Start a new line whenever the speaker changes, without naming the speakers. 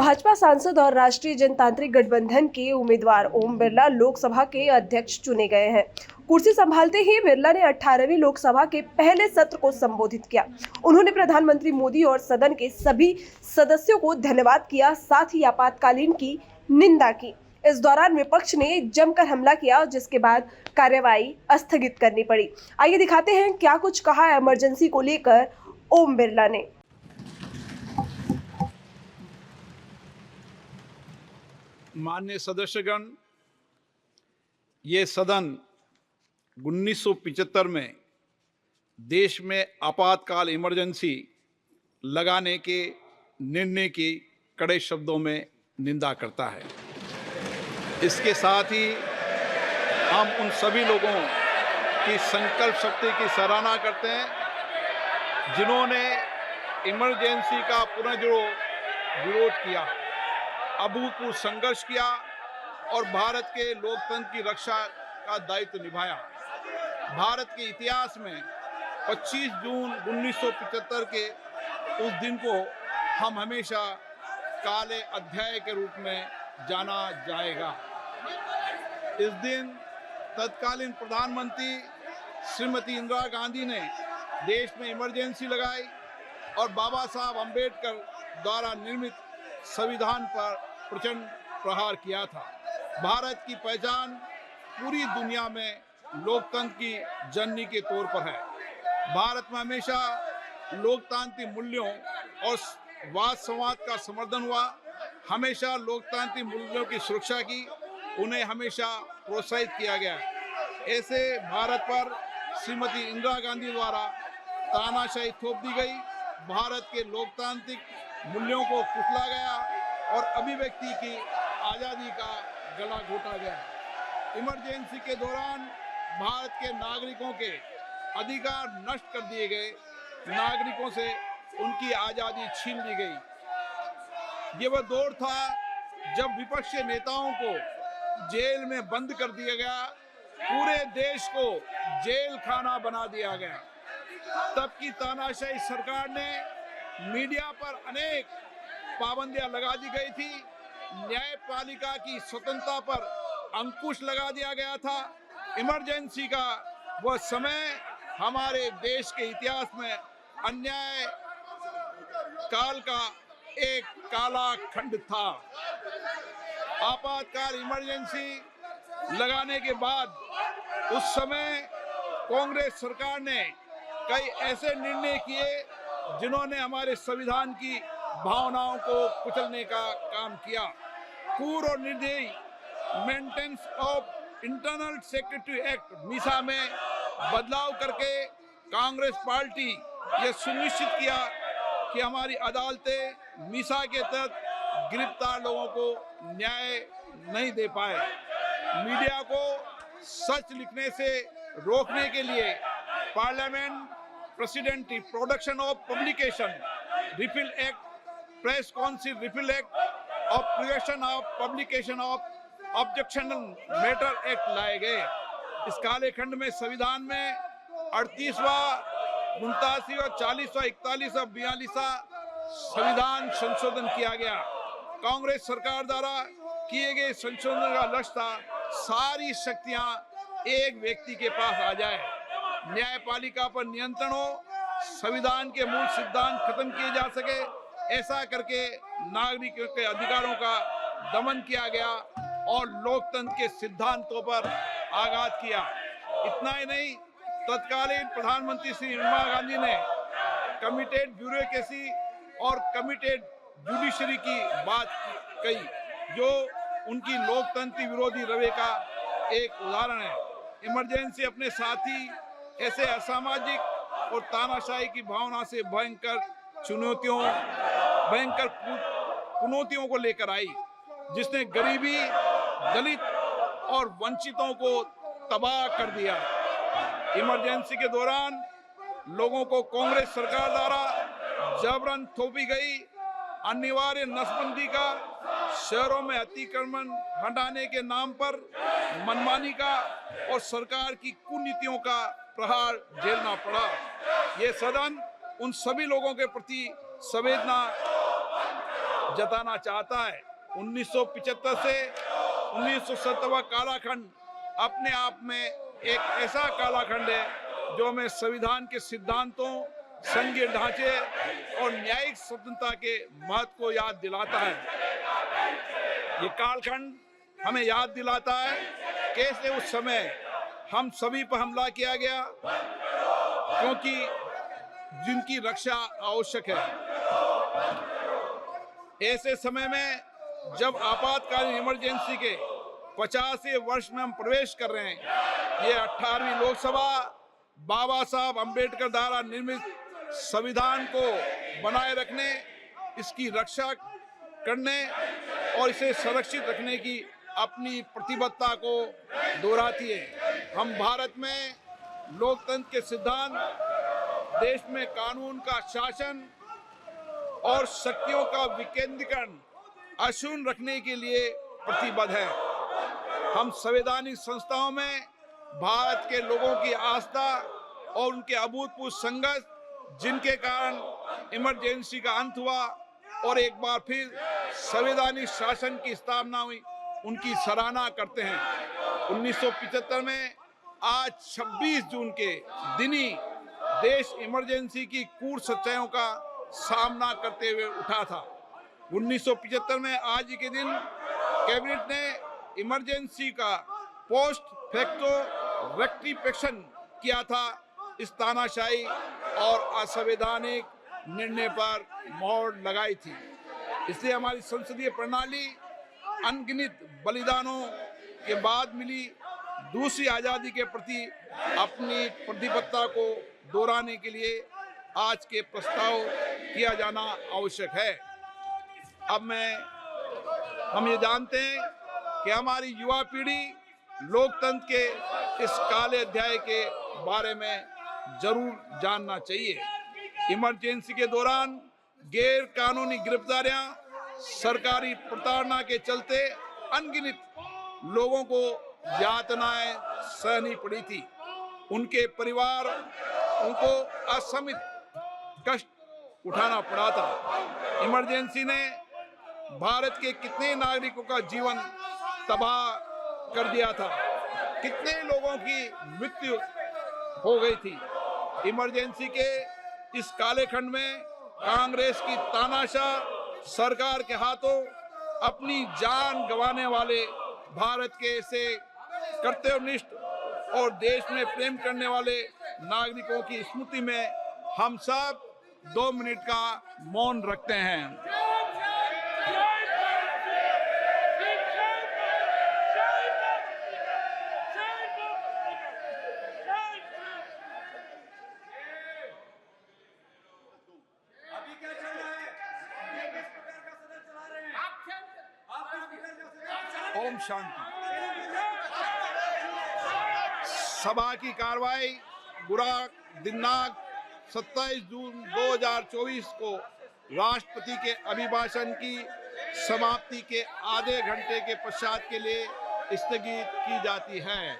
भाजपा सांसद और राष्ट्रीय जनतांत्रिक गठबंधन के उम्मीदवार ओम बिरला लोकसभा के अध्यक्ष चुने गए हैं। कुर्सी संभालते ही बिरला ने 18वीं लोकसभा के पहले सत्र को संबोधित किया। उन्होंने प्रधानमंत्री मोदी और सदन के सभी सदस्यों को धन्यवाद किया, साथ ही आपातकालीन की निंदा की। इस दौरान विपक्ष ने जमकर हमला किया, जिसके बाद कार्यवाही स्थगित करनी पड़ी। आइए दिखाते हैं क्या कुछ कहा इमरजेंसी को लेकर ओम बिरला ने।
माननीय सदस्यगण, ये सदन 1975 में देश में आपातकाल इमरजेंसी लगाने के निर्णय की कड़े शब्दों में निंदा करता है। इसके साथ ही हम उन सभी लोगों की संकल्प शक्ति की सराहना करते हैं जिन्होंने इमरजेंसी का पुनर्जुड़ो विरोध किया, अभूतपूर्व संघर्ष किया और भारत के लोकतंत्र की रक्षा का दायित्व निभाया। भारत के इतिहास में 25 जून 1975 के उस दिन को हम हमेशा काले अध्याय के रूप में जाना जाएगा। इस दिन तत्कालीन प्रधानमंत्री श्रीमती इंदिरा गांधी ने देश में इमरजेंसी लगाई और बाबा साहब अम्बेडकर द्वारा निर्मित संविधान पर प्रचंड प्रहार किया था। भारत की पहचान पूरी दुनिया में लोकतंत्र की जननी के तौर पर है। भारत में हमेशा लोकतांत्रिक मूल्यों और वाद संवाद का समर्थन हुआ, हमेशा लोकतांत्रिक मूल्यों की सुरक्षा की, उन्हें हमेशा प्रोत्साहित किया गया। ऐसे भारत पर श्रीमती इंदिरा गांधी द्वारा तानाशाही थोप दी गई, भारत के लोकतांत्रिक मूल्यों को कुचला गया और अभिव्यक्ति की आज़ादी का गला घोटा गया। इमरजेंसी के दौरान भारत के नागरिकों के अधिकार नष्ट कर दिए गए, नागरिकों से उनकी आज़ादी छीन ली गई। ये वह दौर था जब विपक्षी नेताओं को जेल में बंद कर दिया गया, पूरे देश को जेल खाना बना दिया गया। तब की तानाशाही सरकार ने मीडिया पर अनेक पाबंदियां लगा दी गई थी, न्यायपालिका की स्वतंत्रता पर अंकुश लगा दिया गया था। इमरजेंसी का वह समय हमारे देश के इतिहास में अन्याय काल का एक काला खंड था। आपातकाल इमरजेंसी लगाने के बाद उस समय कांग्रेस सरकार ने कई ऐसे निर्णय किए जिन्होंने हमारे संविधान की भावनाओं को कुचलने का काम किया। पूर्व और निर्दयी maintenance of internal security act Misa में बदलाव करके कांग्रेस पार्टी ये सुनिश्चित किया कि हमारी अदालतें मीसा के तहत गिरफ्तार लोगों को न्याय नहीं दे पाए। मीडिया को सच लिखने से रोकने के लिए parliament president production of publication refill act, press council refill act और prevention of publication of objectional matter act लाए गए। इस काले खंड में संविधान में 38वां, 89वां, 40वां, 41वां, 42वां संविधान संशोधन किया गया। कांग्रेस सरकार द्वारा किए गए संशोधन का लक्ष्य था सारी शक्तियां एक व्यक्ति के पास आ जाए, न्यायपालिका पर नियंत्रण हो, संविधान के मूल सिद्धांत खत्म किए जा सके। ऐसा करके नागरिकों के अधिकारों का दमन किया गया और लोकतंत्र के सिद्धांतों पर आघात किया। इतना ही नहीं, तत्कालीन प्रधानमंत्री श्री इंदिरा गांधी ने कमिटेड ब्यूरोक्रेसी और कमिटेड जुडिशरी की बात कही, जो उनकी लोकतंत्र विरोधी रवैये का एक उदाहरण है। इमरजेंसी अपने साथी ऐसे असामाजिक और तानाशाही की भावना से भयंकर चुनौतियों को लेकर आई, जिसने गरीबी, दलित और वंचितों को तबाह कर दिया। इमरजेंसी के दौरान लोगों को कांग्रेस सरकार द्वारा जबरन थोपी गई अनिवार्य नसबंदी का, शहरों में अतिक्रमण हटाने के नाम पर मनमानी का और सरकार की कुनीतियों का प्रहार झेलना पड़ा। ये सदन उन सभी लोगों के प्रति संवेदना जताना चाहता है। 1975 से 1970 कालखंड अपने आप में एक ऐसा कालखंड है जो हमें संविधान के सिद्धांतों, संघीय ढांचे और न्यायिक स्वतंत्रता के महत्व को याद दिलाता है। ये कालखंड हमें याद दिलाता है कैसे उस समय हम सभी पर हमला किया गया, क्योंकि जिनकी रक्षा आवश्यक है। ऐसे समय में जब आपातकालीन इमरजेंसी के 50वें वर्ष में हम प्रवेश कर रहे हैं, ये 18वीं लोकसभा बाबा साहब अंबेडकर द्वारा निर्मित संविधान को बनाए रखने, इसकी रक्षा करने और इसे सुरक्षित रखने की अपनी प्रतिबद्धता को दोहराती है। हम भारत में लोकतंत्र के सिद्धांत, देश में कानून का शासन और शक्तियों का विकेंद्रीकरण अक्षुण्ण रखने के लिए प्रतिबद्ध है। हम संवैधानिक संस्थाओं में भारत के लोगों की आस्था और उनके अभूतपूर्व संघर्ष, जिनके कारण इमरजेंसी का अंत हुआ और एक बार फिर संवैधानिक शासन की स्थापना हुई, उनकी सराहना करते हैं। 1975 में आज 26 जून के दिन ही देश इमरजेंसी की क्रूर सच्चाइयों का सामना करते हुए उठा था। 1975 में आज ही के दिन कैबिनेट ने इमरजेंसी का पोस्ट फैक्टो रेक्टिफिकेशन किया था। इस तानाशाही और असंवैधानिक निर्णय पर मोहर लगाई थी। इसलिए हमारी संसदीय प्रणाली अनगिनत बलिदानों के बाद मिली दूसरी आज़ादी के प्रति अपनी प्रतिबद्धता को दोहराने के लिए आज के प्रस्ताव किया जाना आवश्यक है। अब हम ये जानते हैं कि हमारी युवा पीढ़ी लोकतंत्र के इस काले अध्याय के बारे में जरूर जानना चाहिए। इमरजेंसी के दौरान गैर कानूनी गिरफ्तारियां, सरकारी प्रताड़ना के चलते अनगिनत लोगों को यातनाएं सहनी पड़ी थी। उनके परिवार उनको असमित कष्ट उठाना पड़ा था। इमरजेंसी ने भारत के कितने नागरिकों का जीवन तबाह कर दिया था, कितने लोगों की मृत्यु हो गई थी। इमरजेंसी के इस काले खंड में कांग्रेस की तानाशाह सरकार के हाथों अपनी जान गंवाने वाले भारत के ऐसे कर्तव्यनिष्ठ और देश में प्रेम करने वाले नागरिकों की स्मृति में हम सब 2 मिनट का मौन रखते हैं। ओम शांति। सभा की कार्रवाई दिनांक 27 जून 2024 को राष्ट्रपति के अभिभाषण की समाप्ति के आधे घंटे के पश्चात के लिए स्थगित की जाती है।